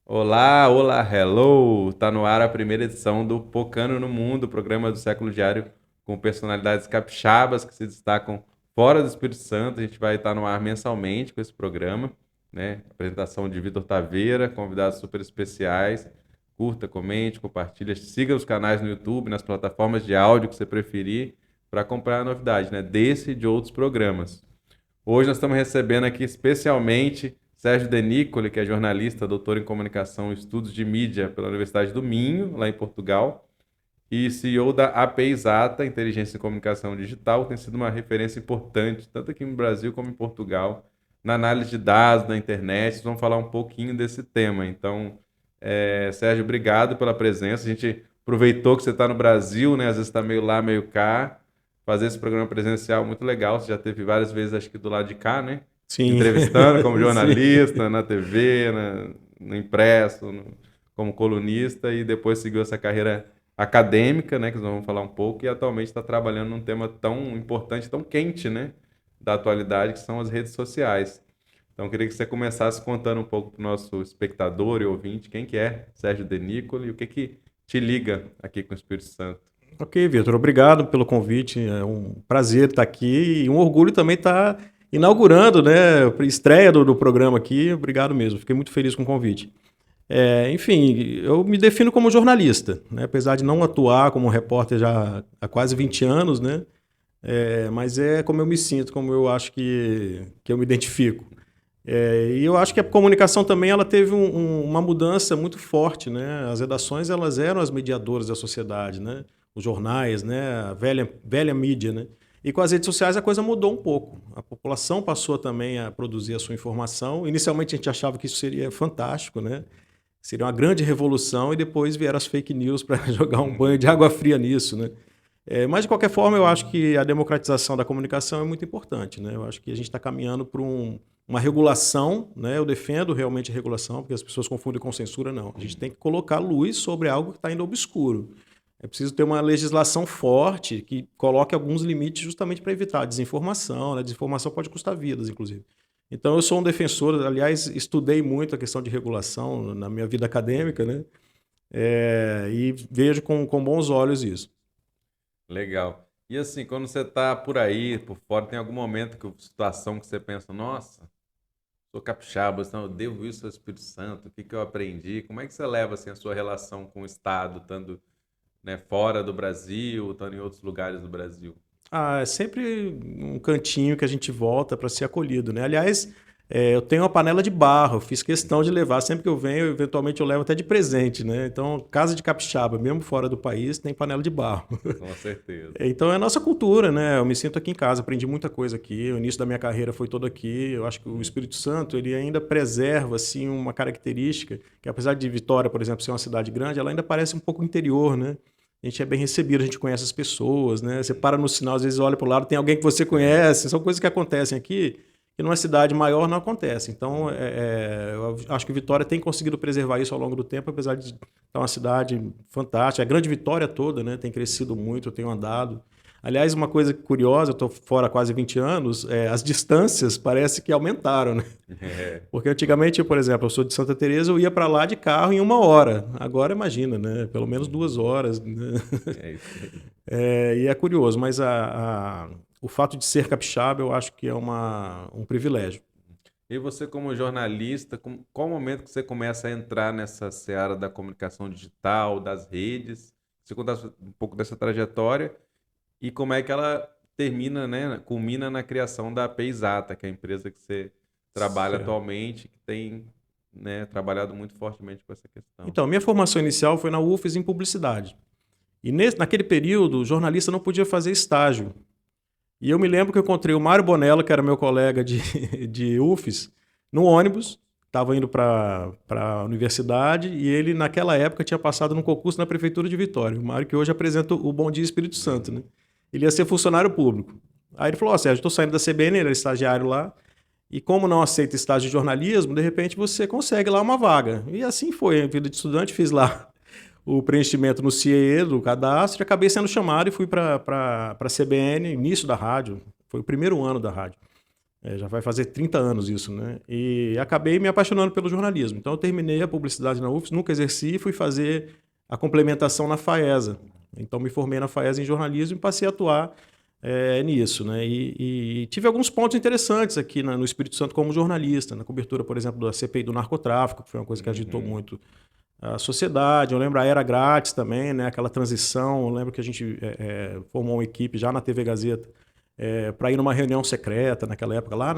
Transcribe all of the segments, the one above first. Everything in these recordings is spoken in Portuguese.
Olá, olá, hello! Tá no ar a primeira edição do Pocano no Mundo, programa do Século Diário com personalidades capixabas que se destacam fora do Espírito Santo. A gente vai estar no ar mensalmente com esse programa, né? Apresentação de Vitor Taveira, convidados super especiais. Curta, comente, compartilha, siga os canais no YouTube, nas plataformas de áudio que você preferir, para acompanhar a novidade, né? Desse e de outros programas. Hoje nós estamos recebendo aqui especialmente Sérgio Denícoli, que é jornalista, doutor em comunicação e estudos de mídia pela Universidade do Minho, lá em Portugal, e CEO da AP Exata, Inteligência e Comunicação Digital, tem sido uma referência importante, tanto aqui no Brasil como em Portugal, na análise de dados, na internet. Vamos falar um pouquinho desse tema. Então, Sérgio, obrigado pela presença. A gente aproveitou que você está no Brasil, né? Às vezes está meio lá, meio cá. Fazer esse programa presencial muito legal. Você já teve várias vezes, acho que do lado de cá, né? Sim, Entrevistando como sim. jornalista, na TV, no impresso, como colunista, e depois seguiu essa carreira acadêmica, né? Que nós vamos falar um pouco, e atualmente está trabalhando num tema tão importante, tão quente, né? Da atualidade, que são as redes sociais. Então, eu queria que você começasse contando um pouco para o nosso espectador e ouvinte quem que é Sérgio Denícoli e o que que te liga aqui com o Espírito Santo. Ok, Vitor, obrigado pelo convite. É um prazer estar aqui e um orgulho também estar inaugurando, né, a estreia do programa aqui. Obrigado mesmo, fiquei muito feliz com o convite. Enfim, eu me defino como jornalista, né, apesar de não atuar como repórter já há quase 20 anos, né, mas é como eu me sinto, como eu acho que eu me identifico. E eu acho que a comunicação também ela teve uma mudança muito forte, né? As redações elas eram as mediadoras da sociedade, né? Os jornais, né? A velha mídia, né? E com as redes sociais a coisa mudou um pouco. A população passou também a produzir a sua informação. Inicialmente a gente achava que isso seria fantástico, né? Seria uma grande revolução e depois vieram as fake news para jogar um banho de água fria nisso, né? Mas, de qualquer forma, eu acho que a democratização da comunicação é muito importante, né? Eu acho que a gente está caminhando para uma regulação, né? Eu defendo realmente a regulação, porque as pessoas confundem com censura, não. A gente tem que colocar luz sobre algo que está indo obscuro. É preciso ter uma legislação forte que coloque alguns limites justamente para evitar a desinformação, né? A desinformação pode custar vidas, inclusive. Então, eu sou um defensor, aliás, estudei muito a questão de regulação na minha vida acadêmica, né? E vejo com bons olhos isso. Legal. E assim, quando você está por aí, por fora, tem algum momento, situação que você pensa, nossa, sou capixaba, então eu devo isso ao Espírito Santo, o que que eu aprendi? Como é que você leva assim, a sua relação com o Estado, estando, né, fora do Brasil, estando em outros lugares do Brasil? Ah, é sempre um cantinho que a gente volta para ser acolhido, né? Aliás, eu tenho uma panela de barro, eu fiz questão de levar. Sempre que eu venho, eventualmente eu levo até de presente, né? Então, casa de capixaba, mesmo fora do país, tem panela de barro. Com certeza. Então, é a nossa cultura, né? Eu me sinto aqui em casa, aprendi muita coisa aqui. O início da minha carreira foi todo aqui. Eu acho que o Espírito Santo, ele ainda preserva, assim, uma característica que, apesar de Vitória, por exemplo, ser uma cidade grande, ela ainda parece um pouco interior, né? A gente é bem recebido, a gente conhece as pessoas, né? Você para no sinal, às vezes olha para o lado, tem alguém que você É, conhece. São coisas que acontecem aqui que numa cidade maior não acontece. Então, eu acho que Vitória tem conseguido preservar isso ao longo do tempo, apesar de estar uma cidade fantástica. A grande Vitória toda, né? Tem crescido muito, eu tenho andado. Aliás, uma coisa curiosa, eu estou fora há quase 20 anos, as distâncias parece que aumentaram, né? é, Porque antigamente, por exemplo, eu sou de Santa Teresa, eu ia para lá de carro em 1 hora. Agora imagina, né? Pelo menos 2 horas. Né? é isso aí. E é curioso, mas o fato de ser capixaba eu acho que é um privilégio. E você, como jornalista, qual o momento que você começa a entrar nessa seara da comunicação digital, das redes? Você conta um pouco dessa trajetória e como é que ela termina, né, culmina na criação da Peisata, que é a empresa que você trabalha Certo. atualmente, que tem, né, trabalhado muito fortemente com essa questão. Então, minha formação inicial foi na UFES em publicidade. E naquele período, o jornalista não podia fazer estágio. E eu me lembro que eu encontrei o Mário Bonella, que era meu colega de UFES, no ônibus, estava indo para a universidade, e ele, naquela época, tinha passado num concurso na Prefeitura de Vitória. O Mário, que hoje apresenta o Bom Dia Espírito Santo, né? Uhum. Ele ia ser funcionário público. Aí ele falou: Ó, Sérgio, estou saindo da CBN, ele era estagiário lá, e como não aceita estágio de jornalismo, de repente você consegue lá uma vaga. E assim foi, a vida de estudante, fiz lá o preenchimento no CIE do cadastro e acabei sendo chamado e fui para a CBN, início da rádio, foi o primeiro ano da rádio. Já vai fazer 30 anos isso, né? E acabei me apaixonando pelo jornalismo. Então eu terminei a publicidade na UFES, nunca exerci e fui fazer a complementação na FAESA. Então me formei na FAESA em jornalismo e passei a atuar nisso, né? E tive alguns pontos interessantes aqui no Espírito Santo como jornalista, na cobertura, por exemplo, da CPI do narcotráfico, que foi uma coisa que agitou muito a sociedade. Eu lembro a Era Grátis também, né? Aquela transição. Eu lembro que a gente formou uma equipe já na TV Gazeta para ir numa reunião secreta naquela época, lá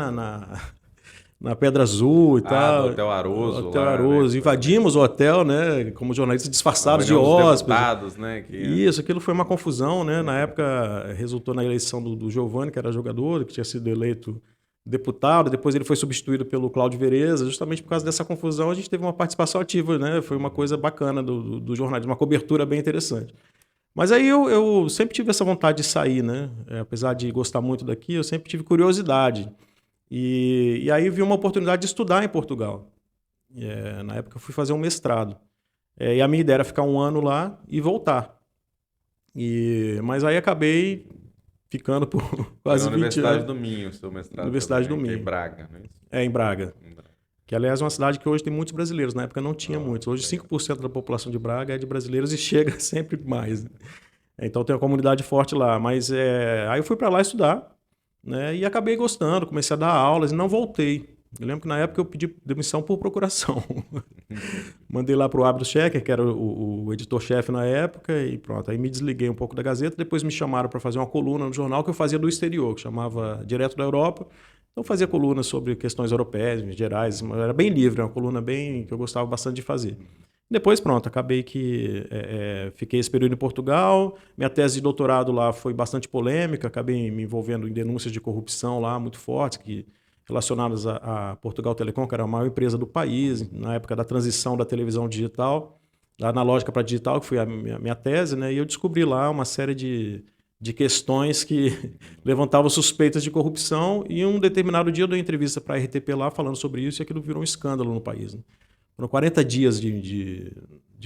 na Pedra Azul e tal. Do Hotel Aroso Hotel lá, Aroso. né? Invadimos o hotel, né? Como jornalistas disfarçados de Dos hóspedes. deputados, né? Isso, aquilo foi uma confusão, né? Na época resultou na eleição do Giovanni, que era jogador, que tinha sido eleito deputado, depois ele foi substituído pelo Cláudio Vereza, justamente por causa dessa confusão a gente teve uma participação ativa, né? Foi uma coisa bacana do jornalismo, uma cobertura bem interessante. Mas aí eu sempre tive essa vontade de sair, né? Apesar de gostar muito daqui, eu sempre tive curiosidade. E aí vi uma oportunidade de estudar em Portugal. Na época eu fui fazer um mestrado. E a minha ideia era ficar um ano lá e voltar. Mas aí acabei ficando por quase 20 anos. Na Universidade do Minho, seu mestrado. Universidade também, do Minho. Que é em Braga, não é isso? Em Braga. Que, aliás, é uma cidade que hoje tem muitos brasileiros. Na época não tinha muitos. Hoje 5% da população de Braga é de brasileiros e chega sempre mais. Então tem uma comunidade forte lá. Mas aí eu fui para lá estudar, né? E acabei gostando, comecei a dar aulas e não voltei. Eu lembro que na época eu pedi demissão por procuração. Mandei lá para o Abdo Checker, que era o editor-chefe na época, e pronto. Aí me desliguei um pouco da Gazeta. Depois me chamaram para fazer uma coluna no jornal que eu fazia do exterior, que chamava Direto da Europa. Então fazia colunas sobre questões europeias, gerais. Era bem livre, uma coluna bem que eu gostava bastante de fazer. Depois, pronto, acabei que fiquei esse período em Portugal. Minha tese de doutorado lá foi bastante polêmica. Acabei me envolvendo em denúncias de corrupção lá muito fortes, relacionadas a Portugal Telecom, que era a maior empresa do país, na época da transição da televisão digital, da analógica para digital, que foi a minha tese, né? E eu descobri lá uma série de questões que levantavam suspeitas de corrupção, e um determinado dia eu dei entrevista para a RTP lá falando sobre isso, e aquilo virou um escândalo no país. Né? Foram 40 dias de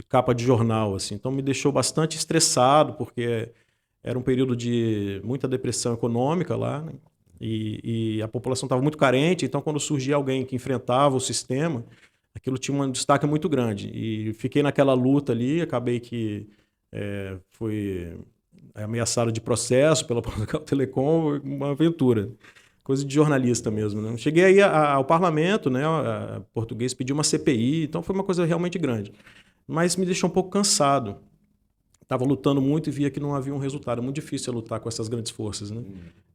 capa de jornal, assim. Então me deixou bastante estressado, porque era um período de muita depressão econômica lá, né? E a população estava muito carente, então quando surgia alguém que enfrentava o sistema, aquilo tinha um destaque muito grande. E fiquei naquela luta ali, acabei que fui ameaçado de processo pela Portugal Telecom, uma aventura. Coisa de jornalista mesmo. Né? Cheguei aí ao parlamento, né? A português pediu uma CPI, então foi uma coisa realmente grande. Mas me deixou um pouco cansado. Estava lutando muito e via que não havia um resultado. É muito difícil lutar com essas grandes forças. Né?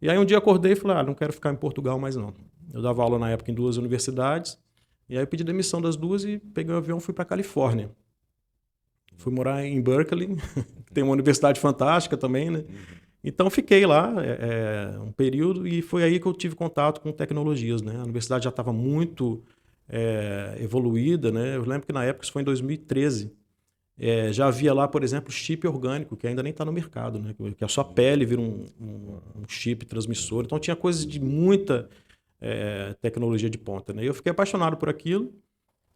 E aí um dia acordei e falei, não quero ficar em Portugal mais não. Eu dava aula na época em 2 universidades, e aí eu pedi demissão das 2 e peguei um avião e fui para a Califórnia. Fui morar em Berkeley, que tem uma universidade fantástica também, né? Então fiquei lá um período e foi aí que eu tive contato com tecnologias, né? A universidade já estava muito evoluída, né? Eu lembro que na época, isso foi em 2013, já havia lá, por exemplo, chip orgânico, que ainda nem está no mercado, né? Que a sua pele vira um chip transmissor. Então tinha coisas de muita tecnologia de ponta, né? E eu fiquei apaixonado por aquilo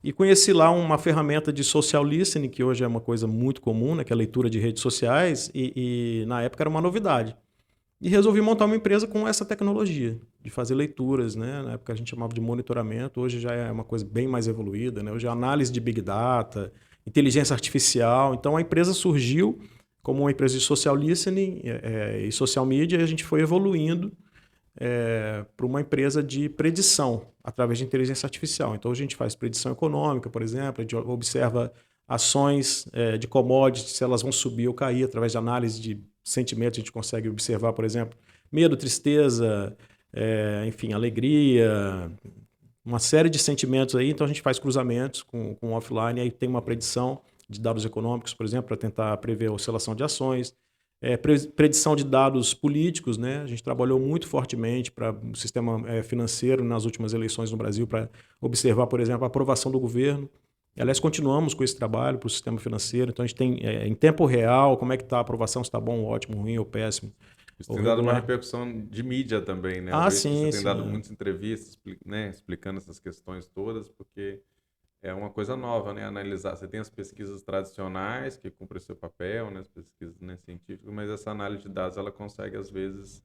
e conheci lá uma ferramenta de social listening, que hoje é uma coisa muito comum, né? Que é a leitura de redes sociais, e na época era uma novidade. E resolvi montar uma empresa com essa tecnologia, de fazer leituras, né? Na época a gente chamava de monitoramento, hoje já é uma coisa bem mais evoluída, né? Hoje é análise de Big Data, inteligência artificial. Então a empresa surgiu como uma empresa de social listening e social media, e a gente foi evoluindo para uma empresa de predição através de inteligência artificial. Então a gente faz predição econômica, por exemplo, a gente observa ações de commodities, se elas vão subir ou cair através de análise de sentimentos. A gente consegue observar, por exemplo, medo, tristeza, enfim, alegria, uma série de sentimentos aí. Então a gente faz cruzamentos com offline, aí tem uma predição de dados econômicos, por exemplo, para tentar prever a oscilação de ações. Predição de dados políticos, né? A gente trabalhou muito fortemente para o sistema financeiro nas últimas eleições no Brasil, para observar, por exemplo, a aprovação do governo. Aliás, continuamos com esse trabalho para o sistema financeiro. Então, a gente tem em tempo real como é que está a aprovação, se está bom, ótimo, ruim ou péssimo. Isso tem dado uma repercussão de mídia também, né? Sim, você tem dado muitas entrevistas, né? Explicando essas questões todas, porque é uma coisa nova, né? Analisar. Você tem as pesquisas tradicionais que cumprem seu papel, né? As pesquisas, né, científicas, mas essa análise de dados ela consegue às vezes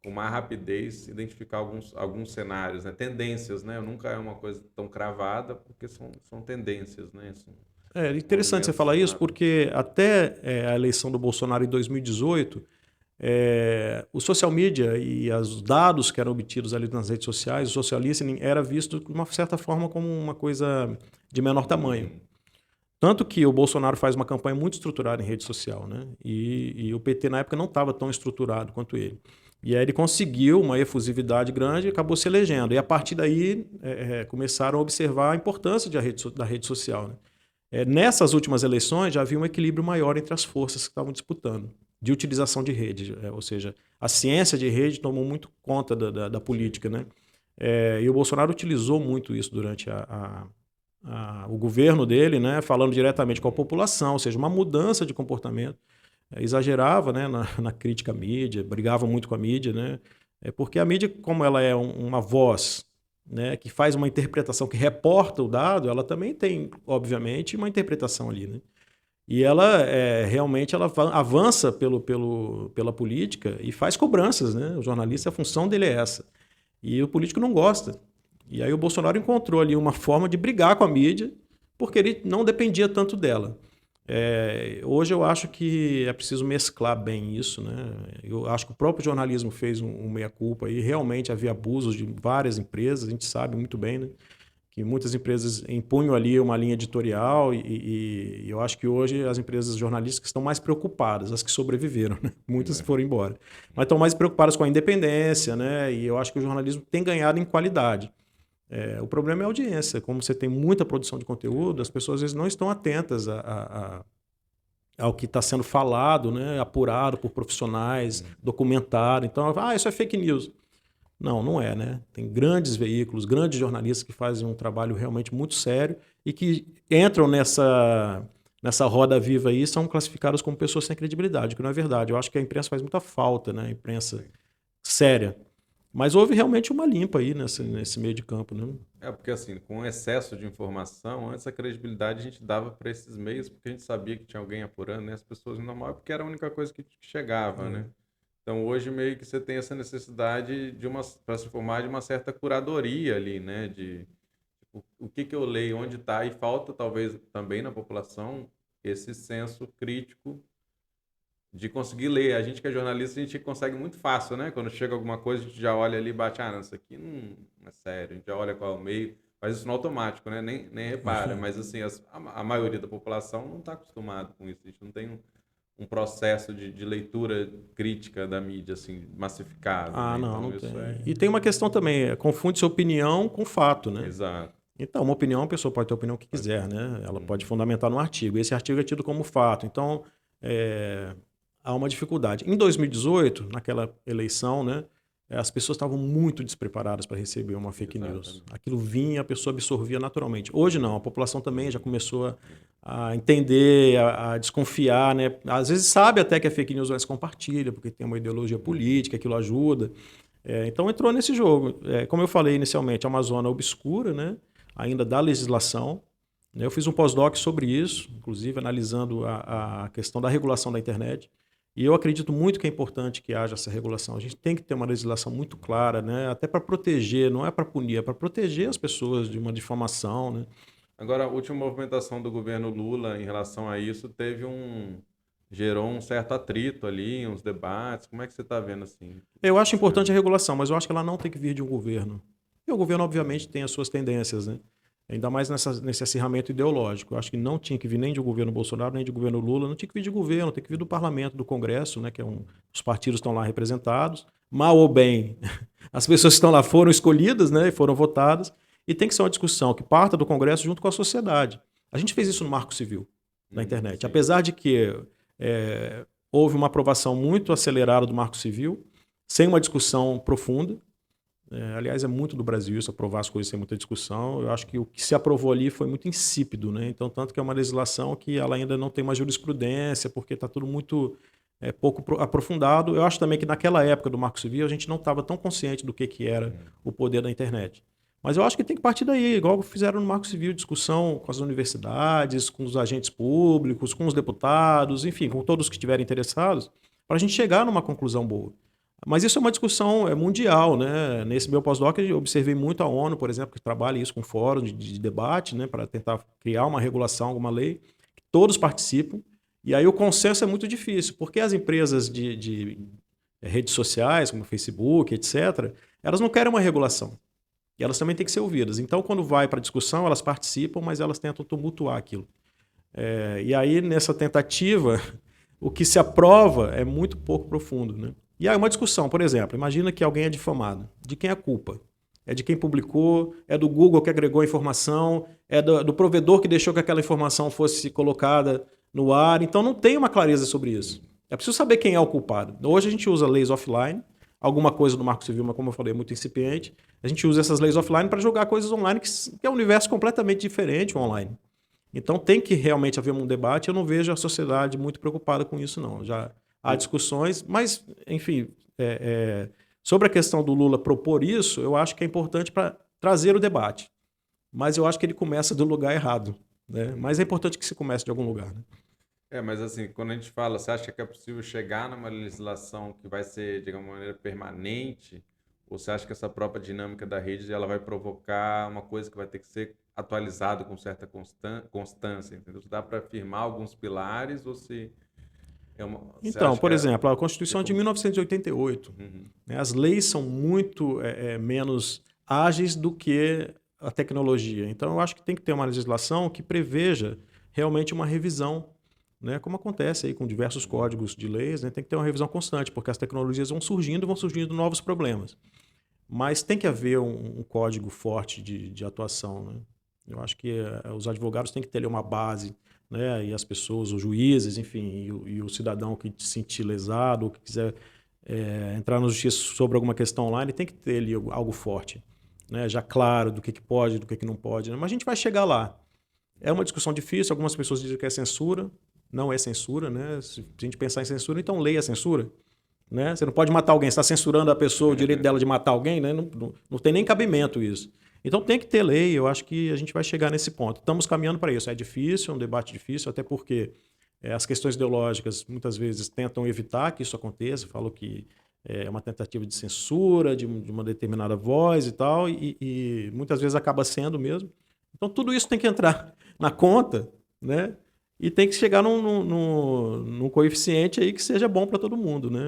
com mais rapidez, identificar alguns cenários, né? Tendências, né? Nunca é uma coisa tão cravada, porque são tendências, né? São É interessante você movimentos falar isso, rápidos. porque até a eleição do Bolsonaro em 2018, o social media e os dados que eram obtidos ali nas redes sociais, o social listening era visto de uma certa forma como uma coisa de menor tamanho. Tanto que o Bolsonaro faz uma campanha muito estruturada em rede social, né? E o PT na época não estava tão estruturado quanto ele. E aí ele conseguiu uma efusividade grande e acabou se elegendo. E a partir daí começaram a observar a importância da rede social, né? Nessas últimas eleições já havia um equilíbrio maior entre as forças que estavam disputando, de utilização de rede. Ou seja, a ciência de rede tomou muito conta da política, né? E o Bolsonaro utilizou muito isso durante o governo dele, né? Falando diretamente com a população, ou seja, uma mudança de comportamento. Exagerava, né, na crítica à mídia, brigava muito com a mídia, né? Porque a mídia, como ela é uma voz, né, que faz uma interpretação, que reporta o dado, ela também tem, obviamente, uma interpretação ali, né? E ela realmente ela avança pela política e faz cobranças, né? O jornalista, a função dele é essa. E o político não gosta. E aí o Bolsonaro encontrou ali uma forma de brigar com a mídia, porque ele não dependia tanto dela. Hoje eu acho que é preciso mesclar bem isso, né? Eu acho que o próprio jornalismo fez um meia-culpa e realmente havia abusos de várias empresas, a gente sabe muito bem, né? Que muitas empresas impunham ali uma linha editorial e eu acho que hoje as empresas jornalísticas estão mais preocupadas, as que sobreviveram, né? Muitas foram embora, mas estão mais preocupadas com a independência, né? E eu acho que o jornalismo tem ganhado em qualidade. O problema é a audiência, como você tem muita produção de conteúdo, as pessoas às vezes não estão atentas ao que está sendo falado, né? Apurado por profissionais, documentado. Então, isso é fake news. Não, não é, né? Tem grandes veículos, grandes jornalistas que fazem um trabalho realmente muito sério e que entram nessa roda viva aí e são classificados como pessoas sem credibilidade, que não é verdade. Eu acho que a imprensa faz muita falta, né? A imprensa séria. Mas houve realmente uma limpa aí nesse meio de campo, né? Porque assim, com excesso de informação, antes a credibilidade a gente dava para esses meios, porque a gente sabia que tinha alguém apurando, né? As pessoas normal, porque era a única coisa que chegava, né? Então hoje meio que você tem essa necessidade para se formar de uma certa curadoria ali, né? De tipo, o que que eu leio, onde está, e falta talvez também na população esse senso crítico de conseguir ler. A gente que é jornalista, a gente consegue muito fácil, né? Quando chega alguma coisa, a gente já olha ali e bate, não, isso aqui não é sério. A gente já olha qual é o meio, faz isso no automático, né? Nem repara. Mas, assim, a maioria da população não está acostumado com isso. A gente não tem um processo de leitura crítica da mídia, assim, massificado, né? Não, Então, não tem. isso é... E tem uma questão também, confunde-se opinião com fato, né? Exato. Então, uma opinião, a pessoa pode ter a opinião que quiser, né? Ela pode fundamentar no artigo. Esse artigo é tido como fato. Então, há uma dificuldade. Em 2018, naquela eleição, né, as pessoas estavam muito despreparadas para receber uma fake news. Aquilo vinha, a pessoa absorvia naturalmente. Hoje não, a população também já começou a entender, a desconfiar, né? Às vezes sabe até que é fake news, mas compartilha, porque tem uma ideologia política, aquilo ajuda. Então entrou nesse jogo. Como eu falei inicialmente, é uma zona obscura, né, ainda da legislação. Eu fiz um pós-doc sobre isso, inclusive analisando a questão da regulação da internet. E eu acredito muito que é importante que haja essa regulação. A gente tem que ter uma legislação muito clara, né? Até para proteger, não é para punir, é para proteger as pessoas de uma difamação, né? Agora, a última movimentação do governo Lula em relação a isso gerou um certo atrito ali, uns debates. Como é que você está vendo assim? Eu acho importante a regulação, mas eu acho que ela não tem que vir de um governo. E o governo, obviamente, tem as suas tendências, né? Ainda mais nesse acirramento ideológico. Eu acho que não tinha que vir nem de governo Bolsonaro, nem de governo Lula, não tinha que vir de governo, tem que vir do parlamento, do Congresso, né, que os partidos estão lá representados. Mal ou bem, as pessoas que estão lá foram escolhidas, né, e foram votadas, e tem que ser uma discussão que parta do Congresso junto com a sociedade. A gente fez isso no Marco Civil, na internet. Sim. Apesar de que houve uma aprovação muito acelerada do Marco Civil, sem uma discussão profunda. Aliás, é muito do Brasil isso, aprovar as coisas sem muita discussão. Eu acho que o que se aprovou ali foi muito insípido, né? Então, tanto que é uma legislação que ela ainda não tem uma jurisprudência, porque está tudo muito pouco aprofundado. Eu acho também que naquela época do Marco Civil a gente não estava tão consciente do que era o poder da internet. Mas eu acho que tem que partir daí, igual fizeram no Marco Civil, discussão com as universidades, com os agentes públicos, com os deputados, enfim, com todos que estiverem interessados, para a gente chegar numa conclusão boa. Mas isso é uma discussão mundial, né? Nesse meu pós-doc eu observei muito a ONU, por exemplo, que trabalha isso com fórum de debate, né, para tentar criar uma regulação, alguma lei, que todos participam. E aí o consenso é muito difícil, porque as empresas de redes sociais, como Facebook, etc., elas não querem uma regulação. E elas também têm que ser ouvidas. Então, quando vai para a discussão, elas participam, mas elas tentam tumultuar aquilo. E aí, nessa tentativa, o que se aprova é muito pouco profundo, né? E aí uma discussão, por exemplo, imagina que alguém é difamado. De quem é a culpa? É de quem publicou? É do Google que agregou a informação? É do provedor que deixou que aquela informação fosse colocada no ar? Então não tem uma clareza sobre isso. É preciso saber quem é o culpado. Hoje a gente usa leis offline, alguma coisa do Marco Civil, mas como eu falei, é muito incipiente. A gente usa essas leis offline para jogar coisas online, que é um universo completamente diferente o online. Então tem que realmente haver um debate. Eu não vejo a sociedade muito preocupada com isso, não. Já há discussões, mas, enfim, sobre a questão do Lula propor isso, eu acho que é importante para trazer o debate. Mas eu acho que ele começa do lugar errado, né? Mas é importante que se comece de algum lugar, né? Mas assim, quando a gente fala, você acha que é possível chegar numa legislação que vai ser, de alguma maneira, permanente? Ou você acha que essa própria dinâmica da rede ela vai provocar uma coisa que vai ter que ser atualizada com certa constância? Entendeu? Dá para afirmar alguns pilares ou se você Então, acha que por é... exemplo, a Constituição é de 1988. Uhum. Né? As leis são muito menos ágeis do que a tecnologia. Então, eu acho que tem que ter uma legislação que preveja realmente uma revisão, né? Como acontece aí com diversos códigos de leis, né? Tem que ter uma revisão constante, porque as tecnologias vão surgindo novos problemas. Mas tem que haver um código forte de atuação, né? Eu acho que os advogados têm que ter ali uma base, né? E as pessoas, os juízes, enfim, e o cidadão que se sentir lesado ou que quiser entrar na justiça sobre alguma questão online, tem que ter ali algo forte, né? Já claro do que pode, do que não pode, né? Mas a gente vai chegar lá. É uma discussão difícil, algumas pessoas dizem que é censura, não é censura, né? Se a gente pensar em censura, então leia a censura. Né? Você não pode matar alguém, você está censurando a pessoa, o direito dela de matar alguém, né? Não tem nem cabimento isso. Então tem que ter lei, eu acho que a gente vai chegar nesse ponto. Estamos caminhando para isso. É difícil, é um debate difícil, até porque as questões ideológicas muitas vezes tentam evitar que isso aconteça, falam que é uma tentativa de censura de uma determinada voz e tal, e muitas vezes acaba sendo mesmo. Então tudo isso tem que entrar na conta, né? E tem que chegar num coeficiente aí que seja bom para todo mundo, né?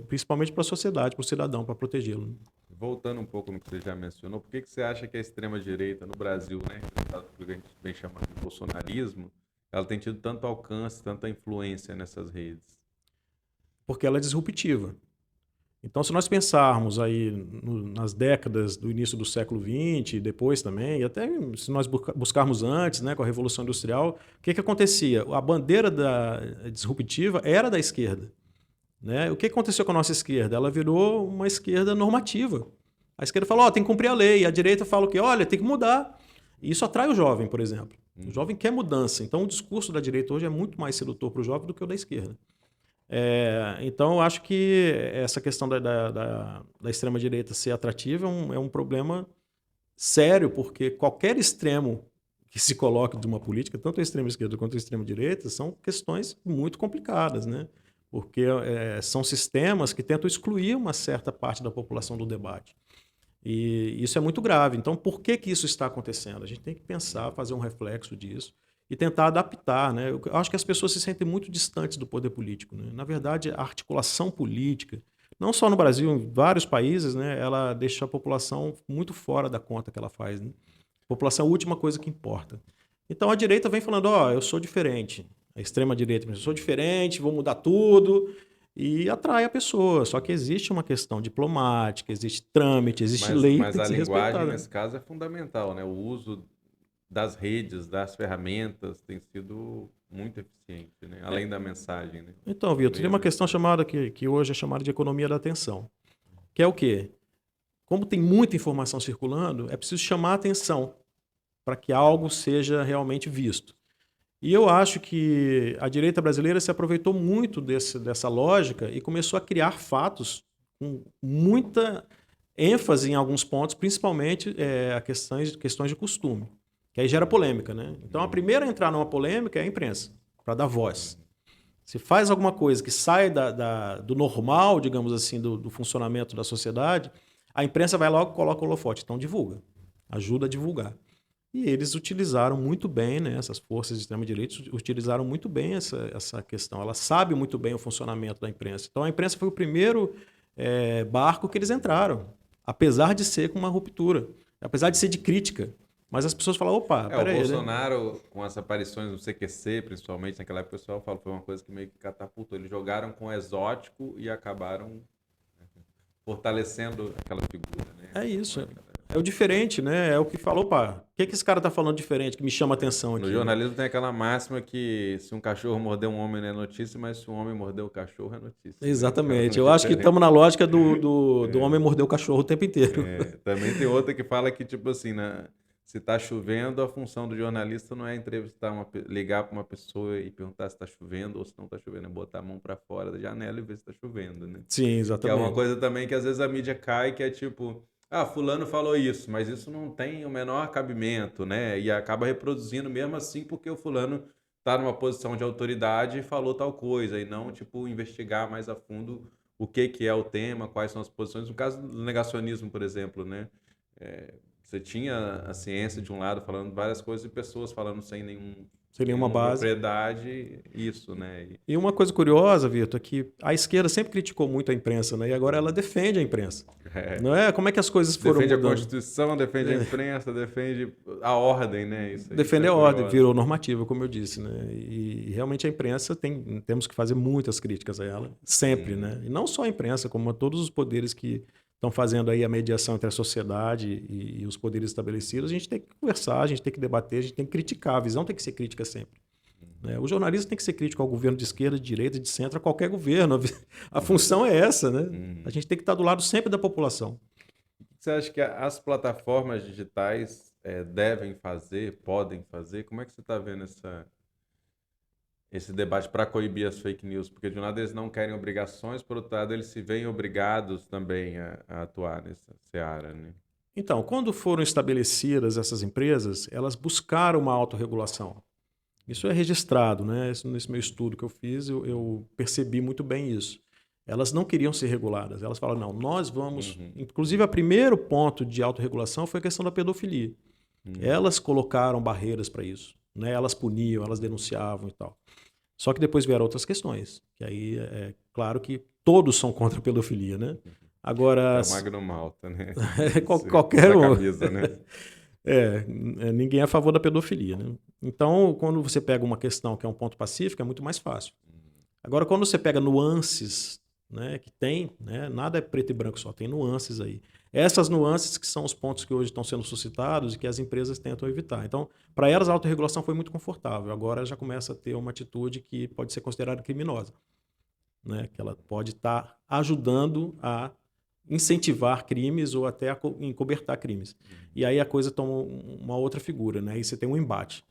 Principalmente para a sociedade, para o cidadão, para protegê-lo. Voltando um pouco no que você já mencionou, por que você acha que a extrema-direita no Brasil, né, que a gente vem chamando de bolsonarismo, ela tem tido tanto alcance, tanta influência nessas redes? Porque ela é disruptiva. Então, se nós pensarmos aí nas décadas do início do século XX, depois também, e até se nós buscarmos antes, né, com a Revolução Industrial, o que acontecia? A bandeira disruptiva era da esquerda. Né? O que aconteceu com a nossa esquerda? Ela virou uma esquerda normativa. A esquerda falou, tem que cumprir a lei. E a direita fala o quê? Olha, tem que mudar. E isso atrai o jovem, por exemplo. O jovem quer mudança. Então, o discurso da direita hoje é muito mais sedutor para o jovem do que o da esquerda. Então, eu acho que essa questão da extrema-direita ser atrativa é um problema sério, porque qualquer extremo que se coloque de uma política, tanto a extrema-esquerda quanto a extrema-direita, são questões muito complicadas, né? Porque são sistemas que tentam excluir uma certa parte da população do debate. E isso é muito grave. Então, por que isso está acontecendo? A gente tem que pensar, fazer um reflexo disso e tentar adaptar. Né? Eu acho que as pessoas se sentem muito distantes do poder político. Né? Na verdade, a articulação política, não só no Brasil, em vários países, né, ela deixa a população muito fora da conta que ela faz. Né? A população é a última coisa que importa. Então, a direita vem falando, eu sou diferente. A extrema-direita, eu sou diferente, vou mudar tudo, e atrai a pessoa. Só que existe uma questão diplomática, existe trâmite, existe lei que Mas tem a que ser linguagem, respeitada. nesse caso, é fundamental, né? O uso das redes, das ferramentas, tem sido muito eficiente, né? Além da mensagem, né? Então, Vitor, tem uma questão chamada que hoje é chamada de economia da atenção, que é o quê? Como tem muita informação circulando, é preciso chamar a atenção para que algo seja realmente visto. E eu acho que a direita brasileira se aproveitou muito dessa lógica e começou a criar fatos com muita ênfase em alguns pontos, principalmente a questões de costume, que aí gera polêmica. Né? Então, a primeira a entrar numa polêmica é a imprensa, para dar voz. se faz alguma coisa que sai do normal, digamos assim, do funcionamento da sociedade, a imprensa vai logo e coloca o holofote. Então divulga, ajuda a divulgar. E eles utilizaram muito bem, né, essas forças de extrema-direita utilizaram muito bem essa questão. Ela sabe muito bem o funcionamento da imprensa. Então a imprensa foi o primeiro barco que eles entraram, apesar de ser com uma ruptura, apesar de ser de crítica. Mas as pessoas falam, opa, peraí. O Bolsonaro, com as aparições no CQC, principalmente, naquela época o pessoal fala, foi uma coisa que meio que catapultou. Eles jogaram com o exótico e acabaram fortalecendo aquela figura, né? É isso. É o diferente, né? É o que falou, opa, o que esse cara tá falando diferente que me chama a atenção aqui? No jornalismo tem aquela máxima que se um cachorro morder um homem não é notícia, mas se um homem morder o cachorro é notícia. Exatamente. Eu acho que estamos na lógica do homem morder o cachorro o tempo inteiro. Também tem outra que fala que, tipo assim, se está chovendo, a função do jornalista não é ligar para uma pessoa e perguntar se está chovendo ou se não está chovendo, é botar a mão para fora da janela e ver se está chovendo, né? Sim, exatamente. Que é uma coisa também que às vezes a mídia cai, que é tipo, fulano falou isso, mas isso não tem o menor cabimento, né? E acaba reproduzindo mesmo assim porque o fulano está numa posição de autoridade e falou tal coisa, e não, tipo, investigar mais a fundo o que é o tema, quais são as posições. No caso do negacionismo, por exemplo, né? Você tinha a ciência de um lado falando várias coisas e pessoas falando sem nenhuma base. Propriedade, isso, né? E uma coisa curiosa, Vitor, é que a esquerda sempre criticou muito a imprensa, né? E agora ela defende a imprensa. Não é? Como é que as coisas foram defende mudando? A Constituição, defende a imprensa, defende a ordem, né? Defende a ordem, virou normativa, como eu disse, né? E realmente a imprensa temos que fazer muitas críticas a ela, sempre, né? E não só a imprensa, como a todos os poderes que estão fazendo aí a mediação entre a sociedade e os poderes estabelecidos. A gente tem que conversar, a gente tem que debater, a gente tem que criticar, a visão tem que ser crítica sempre. O jornalista tem que ser crítico ao governo de esquerda, de direita, de centro, a qualquer governo. A função é essa, né? A gente tem que estar do lado sempre da população. Você acha que as plataformas digitais devem fazer, podem fazer? Como é que você está vendo esse debate para coibir as fake news? Porque de um lado eles não querem obrigações, por outro lado eles se veem obrigados também a atuar nessa seara, né? Então, quando foram estabelecidas essas empresas, elas buscaram uma autorregulação. Isso é registrado, né? Nesse meu estudo que eu fiz, eu percebi muito bem isso. Elas não queriam ser reguladas. Elas falaram, não, nós vamos... Inclusive, o primeiro ponto de autorregulação foi a questão da pedofilia. Elas colocaram barreiras para isso, né? Elas puniam, elas denunciavam e tal. Só que depois vieram outras questões. Que aí é claro que todos são contra a pedofilia, né? Agora... É o Magno Malta, né? Qualquer um. Camisa, né? Ninguém é a favor da pedofilia, né? Então, quando você pega uma questão que é um ponto pacífico, é muito mais fácil. Agora, quando você pega nuances, né, que tem, né, nada é preto e branco só, tem nuances aí. Essas nuances que são os pontos que hoje estão sendo suscitados e que as empresas tentam evitar. Então, para elas, a autorregulação foi muito confortável. Agora já começa a ter uma atitude que pode ser considerada criminosa, né? Que ela pode estar ajudando a incentivar crimes ou até a encobertar crimes. E aí a coisa toma uma outra figura, né? E você tem um embate.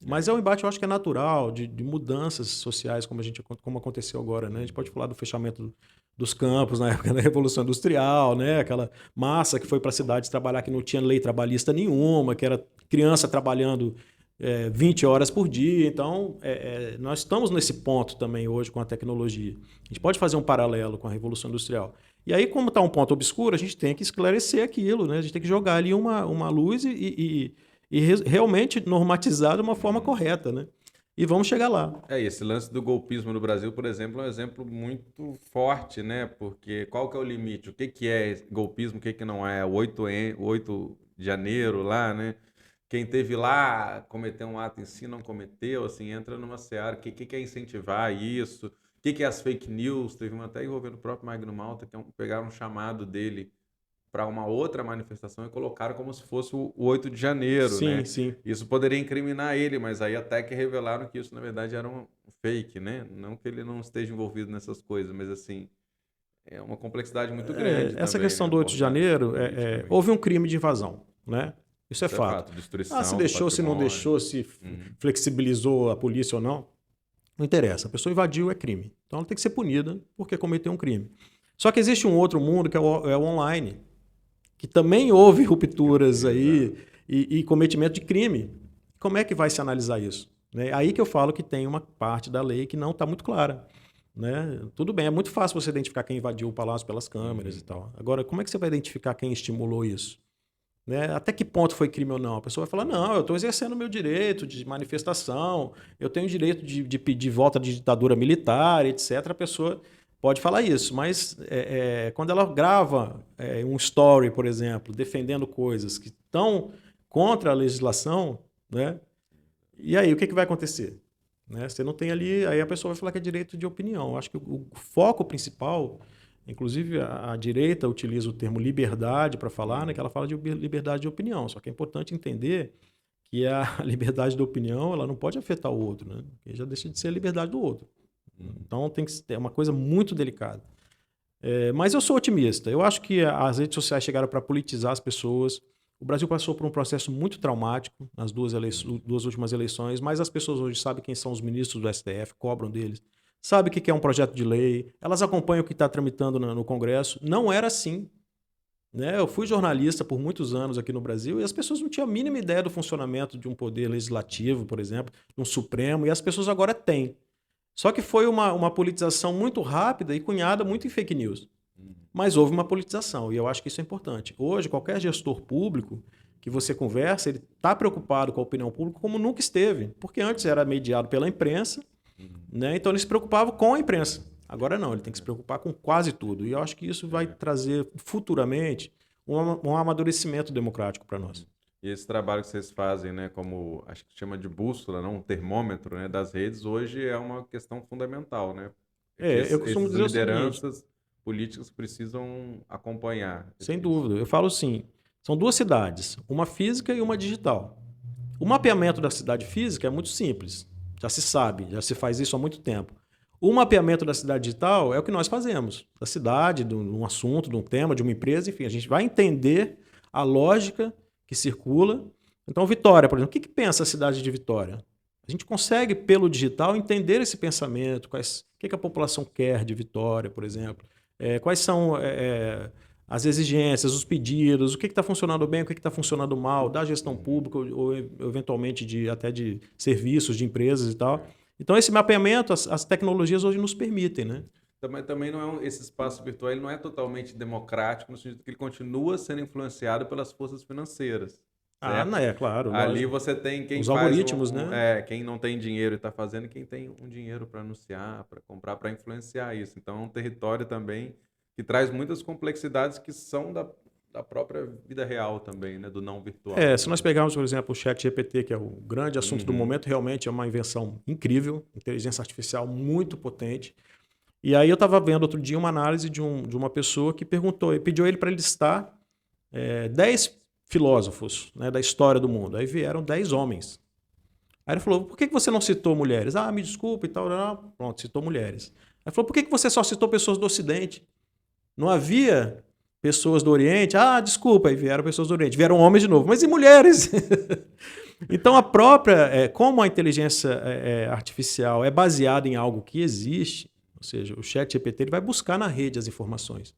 Mas é um embate, eu acho que é natural, de mudanças sociais, como aconteceu agora, né? A gente pode falar do fechamento dos campos na época da Revolução Industrial, né? Aquela massa que foi para a cidade trabalhar que não tinha lei trabalhista nenhuma, que era criança trabalhando 20 horas por dia. Então, nós estamos nesse ponto também hoje com a tecnologia. A gente pode fazer um paralelo com a Revolução Industrial. E aí, como está um ponto obscuro, a gente tem que esclarecer aquilo, né? A gente tem que jogar ali uma luz e realmente normatizar de uma forma correta, né? E vamos chegar lá. Esse lance do golpismo no Brasil, por exemplo, é um exemplo muito forte, né? Porque qual que é o limite? O que é golpismo, o que não é? O 8 de janeiro lá, né? Quem teve lá cometeu um ato em si, não cometeu, assim, entra numa seara. O que é incentivar isso? O que é as fake news? Teve uma até envolvendo o próprio Magno Malta, que pegaram um chamado dele para uma outra manifestação e colocaram como se fosse o 8 de janeiro, né? Sim. Isso poderia incriminar ele, mas aí até que revelaram que isso, na verdade, era um fake, né? Não que ele não esteja envolvido nessas coisas, mas, assim, é uma complexidade muito grande. Essa também, questão né? do 8 de janeiro, houve um crime de invasão, né? Isso é fato. Destruição, se deixou, se não deixou, se flexibilizou a polícia ou não, não interessa. A pessoa invadiu, é crime. Então ela tem que ser punida porque cometeu um crime. Só que existe um outro mundo que é o online, que também houve rupturas aí e cometimento de crime. Como é que vai se analisar isso? Né? Aí que eu falo que tem uma parte da lei que não está muito clara. Né? Tudo bem, é muito fácil você identificar quem invadiu o palácio pelas câmeras e tal. Agora, como é que você vai identificar quem estimulou isso? Né? Até que ponto foi crime ou não? A pessoa vai falar, não, eu estou exercendo o meu direito de manifestação, eu tenho o direito de pedir volta de ditadura militar, etc. A pessoa pode falar isso, mas quando ela grava um story, por exemplo, defendendo coisas que estão contra a legislação, né? E aí, o que vai acontecer? Né? Você não tem ali, aí a pessoa vai falar que é direito de opinião. Eu acho que o foco principal, inclusive a direita utiliza o termo liberdade para falar, né, que ela fala de liberdade de opinião. Só que é importante entender que a liberdade de opinião ela não pode afetar o outro, né? Porque já deixa de ser a liberdade do outro. Então tem que ter uma coisa muito delicada. Mas eu sou otimista. Eu acho que as redes sociais chegaram para politizar as pessoas. O Brasil passou por um processo muito traumático nas duas últimas eleições, mas as pessoas hoje sabem quem são os ministros do STF, cobram deles, sabem o que é um projeto de lei, elas acompanham o que está tramitando no Congresso. Não era assim. Né? Eu fui jornalista por muitos anos aqui no Brasil e as pessoas não tinham a mínima ideia do funcionamento de um poder legislativo, por exemplo, um Supremo, e as pessoas agora têm. Só que foi uma politização muito rápida e cunhada muito em fake news. Mas houve uma politização, e eu acho que isso é importante. Hoje, qualquer gestor público que você conversa, ele está preocupado com a opinião pública como nunca esteve, porque antes era mediado pela imprensa, né? Então ele se preocupava com a imprensa. Agora não, ele tem que se preocupar com quase tudo. E eu acho que isso vai trazer futuramente um amadurecimento democrático para nós. E esse trabalho que vocês fazem, né, como acho que chama de bússola, não, um termômetro, né, das redes, hoje é uma questão fundamental, né? Eu costumo dizer lideranças políticas precisam acompanhar. Sem dúvida. Eu falo assim, são duas cidades, uma física e uma digital. O mapeamento da cidade física é muito simples, já se sabe, já se faz isso há muito tempo. O mapeamento da cidade digital é o que nós fazemos, da cidade, de um assunto, de um tema, de uma empresa, enfim, a gente vai entender a lógica que circula. Então, Vitória, por exemplo, o que pensa a cidade de Vitória? A gente consegue, pelo digital, entender esse pensamento, o que a população quer de Vitória, por exemplo, quais são as exigências, os pedidos, o que está funcionando bem, o que está funcionando mal, da gestão pública ou eventualmente até de serviços, de empresas e tal. Então, esse mapeamento, as tecnologias hoje nos permitem, né? Também não é esse espaço virtual, ele não é totalmente democrático, no sentido que ele continua sendo influenciado pelas forças financeiras. Certo? Não é, claro. Ali você tem quem os faz algoritmos, né? Quem não tem dinheiro e está fazendo, e quem tem um dinheiro para anunciar, para comprar, para influenciar isso. Então, é um território também que traz muitas complexidades que são da própria vida real também, né? Do não virtual. Se nós pegarmos, por exemplo, o ChatGPT, que é o grande assunto do momento, realmente é uma invenção incrível, inteligência artificial muito potente. E aí eu estava vendo outro dia uma análise de uma pessoa que pediu ele para listar 10 filósofos, né, da história do mundo. Aí vieram 10 homens. Aí ele falou, por que você não citou mulheres? Me desculpa e tal. Pronto, citou mulheres. Aí ele falou, por que você só citou pessoas do Ocidente? Não havia pessoas do Oriente? Desculpa, aí vieram pessoas do Oriente. Vieram homens de novo. Mas e mulheres? Então, como a inteligência artificial é baseada em algo que existe, ou seja, o ChatGPT ele vai buscar na rede as informações.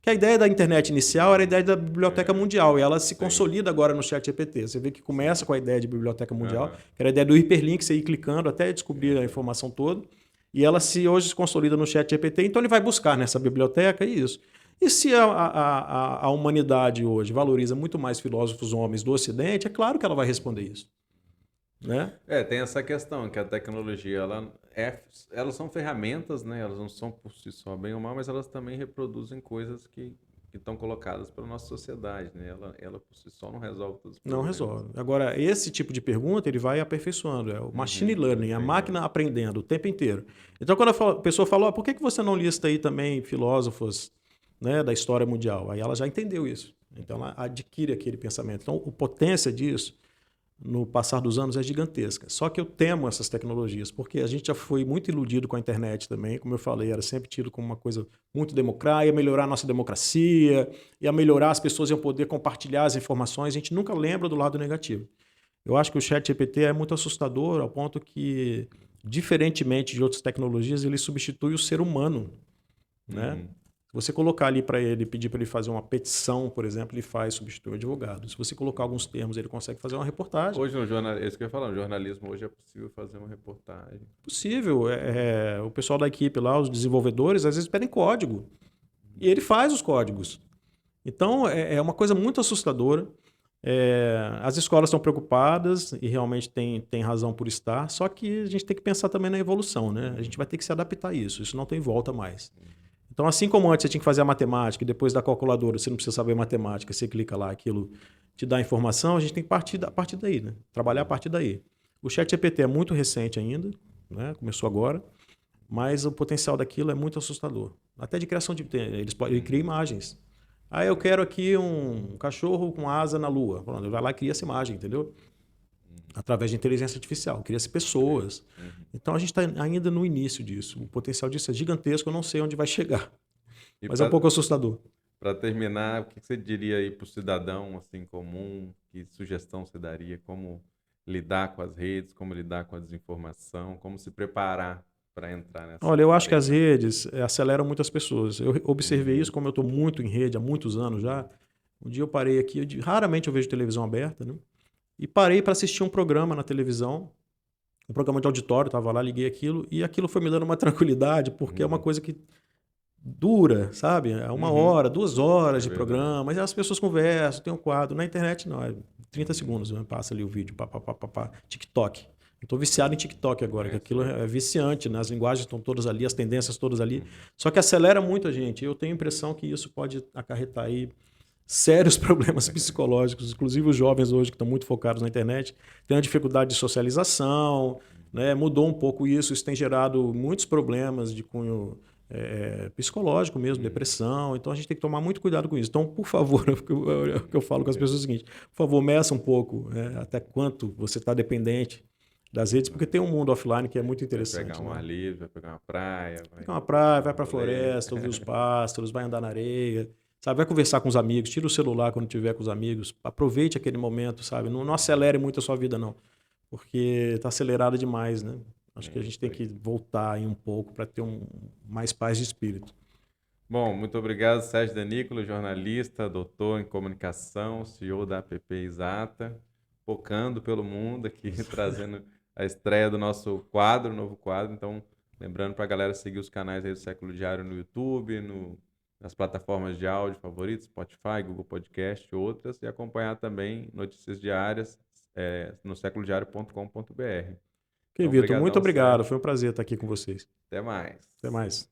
Que a ideia da internet inicial era a ideia da biblioteca mundial, e ela se consolida agora no ChatGPT. Você vê que começa com a ideia de biblioteca mundial, que era a ideia do hiperlink, você ir clicando até descobrir a informação toda, e ela hoje se consolida no ChatGPT, então ele vai buscar nessa biblioteca isso. E se a humanidade hoje valoriza muito mais filósofos homens do Ocidente, é claro que ela vai responder isso. Né? Tem essa questão, que a tecnologia, elas são ferramentas, né? Elas não são por si só bem ou mal, mas elas também reproduzem coisas que estão colocadas pela nossa sociedade, né? Ela por si só não resolve todos os problemas. Não resolve. Agora, esse tipo de pergunta, ele vai aperfeiçoando. É o machine learning, a máquina aprendendo o tempo inteiro. Então, quando a pessoa fala, por que você não lista aí também filósofos, né, da história mundial? Aí ela já entendeu isso. Então, ela adquire aquele pensamento. Então, a potência disso no passar dos anos é gigantesca. Só que eu temo essas tecnologias, porque a gente já foi muito iludido com a internet também, como eu falei, era sempre tido como uma coisa muito democrática, ia melhorar a nossa democracia, ia melhorar, as pessoas iam poder compartilhar as informações, a gente nunca lembra do lado negativo. Eu acho que o ChatGPT é muito assustador, ao ponto que, diferentemente de outras tecnologias, ele substitui o ser humano, né? Se você colocar ali para ele, pedir para ele fazer uma petição, por exemplo, ele faz, substitui o advogado. Se você colocar alguns termos, ele consegue fazer uma reportagem. Hoje no jornalismo, isso que eu ia falar, no jornalismo hoje é possível fazer uma reportagem. Possível. O pessoal da equipe lá, os desenvolvedores, às vezes pedem código. E ele faz os códigos. Então, é uma coisa muito assustadora. As escolas estão preocupadas e realmente tem razão por estar, só que a gente tem que pensar também na evolução, né? A gente vai ter que se adaptar a isso, isso não tem volta mais. Então, assim como antes você tinha que fazer a matemática e depois da calculadora você não precisa saber matemática, você clica lá, aquilo te dá informação, a gente tem que partir a partir daí, né? Trabalhar a partir daí. O ChatGPT é muito recente ainda, né? Começou agora, mas o potencial daquilo é muito assustador. Até de criação de... Ele cria imagens. Ah, eu quero aqui um cachorro com asa na lua. Pronto, ele vai lá e cria essa imagem, entendeu? Através de inteligência artificial, cria-se pessoas. Então a gente está ainda no início disso. O potencial disso é gigantesco, eu não sei onde vai chegar. E Mas é um pouco assustador. para terminar, o que você diria aí para o cidadão assim comum? Que sugestão você daria? Como lidar com as redes, como lidar com a desinformação, como se preparar para entrar nessa Olha, eu acho que as tarefa? redes aceleram muitas pessoas. Eu observei isso, como eu estou muito em rede há muitos anos já. Um dia eu parei aqui, raramente eu vejo televisão aberta, né? E parei para assistir um programa na televisão, um programa de auditório, estava lá, liguei aquilo, e aquilo foi me dando uma tranquilidade, porque é uma coisa que dura, sabe? É uma hora, 2 horas É de verdade. programa, mas as pessoas conversam, tem um quadro. Na internet não, é 30 segundos, né? Passa ali o vídeo, pá, pá, pá, pá, pá. TikTok. Eu tô viciado em TikTok agora, que aquilo é viciante, né? As linguagens estão todas ali, as tendências todas ali. Só que acelera muito a gente. Eu tenho a impressão que isso pode acarretar aí sérios problemas psicológicos, inclusive os jovens hoje que estão muito focados na internet, têm uma dificuldade de socialização, né? Mudou um pouco isso, isso tem gerado muitos problemas de cunho psicológico mesmo, depressão, então a gente tem que tomar muito cuidado com isso. Então, por favor, o que eu falo com as pessoas é o seguinte, por favor, meça um pouco até quanto você está dependente das redes, porque tem um mundo offline que é muito Vai pegar interessante. um Né? ar livre, vai pegar uma praia, Vai vai pra uma praia, dar vai um para a rolê. floresta, ouvir os pássaros, vai andar na areia, sabe? Vai conversar com os amigos, tira o celular quando estiver com os amigos, aproveite aquele momento, sabe? Não acelere muito a sua vida, não, porque está acelerada demais, né? Acho que a gente Isso tem que aí. voltar aí um pouco para ter mais paz de espírito. Bom, muito obrigado, Sérgio Danícolo, jornalista, doutor em comunicação, CEO da APP Exata, focando pelo mundo aqui, trazendo a estreia do nosso quadro, novo quadro. Então, lembrando para a galera seguir os canais aí do Século Diário no YouTube, nas plataformas de áudio favoritas, Spotify, Google Podcast e outras, e acompanhar também notícias diárias no séculodiario.com.br. Ok, Então, Vitor, muito obrigadão, obrigado. Sérgio. Foi um prazer estar aqui com vocês. Até mais. Até mais.